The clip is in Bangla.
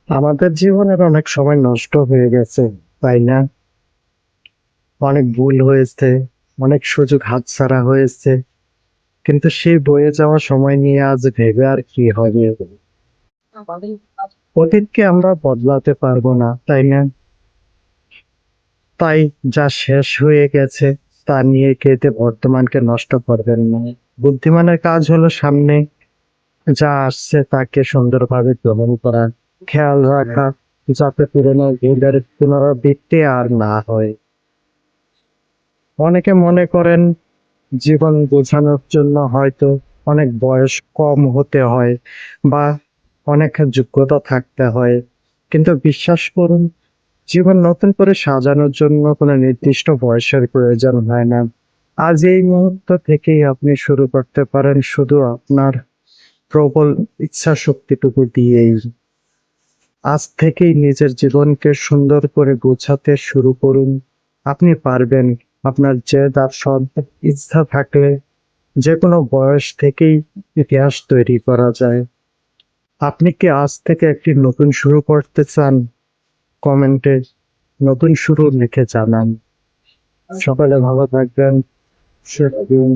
আমাদের জীবনের অনেক সময় নষ্ট হয়ে গেছে, তাই না? অনেক ভুল হয়েছে, অনেক সুযোগ হাতছাড়া হয়েছে। কিন্তু সেই বয়ে যাওয়া সময় নিয়ে আজ ভেবে আর কি হবে? অতীতকে আমরা বদলাতে পারবো না, তাই না? তাই যা শেষ হয়ে গেছে তা নিয়ে কেঁদে বর্তমানকে নষ্ট করবেন না। বুদ্ধিমানের কাজ হলো সামনে যা আসছে তাকে সুন্দরভাবে গ্রহণ করা, খেয়াল রাখা যাতে পুরোনো ভুলের পুনরাবৃত্তি আর না হয়। অনেকে মনে করেন জীবন বোঝানোর জন্য হয়তো অনেক বয়স কম হতে হয় বা অনেক যোগ্যতা থাকতে হয়, কিন্তু বিশ্বাস করুন, জীবন নতুন করে সাজানোর জন্য কোনো নির্দিষ্ট বয়সের প্রয়োজন হয় না। আজ এই মুহূর্ত থেকেই আপনি শুরু করতে পারেন, শুধু আপনার প্রবল ইচ্ছা শক্তিটুকু দিয়েই। আজ থেকেই নিজের জীবনকে সুন্দর করে গোছাতে শুরু করুন। আপনি পারবেন। আপনার জেদ আর সৎ ইচ্ছা থাকলে যেকোনো বয়স থেকেই ইতিহাস তৈরি করা যায়। আপনি কি আজ থেকে একটি নতুন শুরু করতে চান? কমেন্টে নতুন শুরু লিখে জানান। সকালে ভালো থাকবেন। শুভ দিন।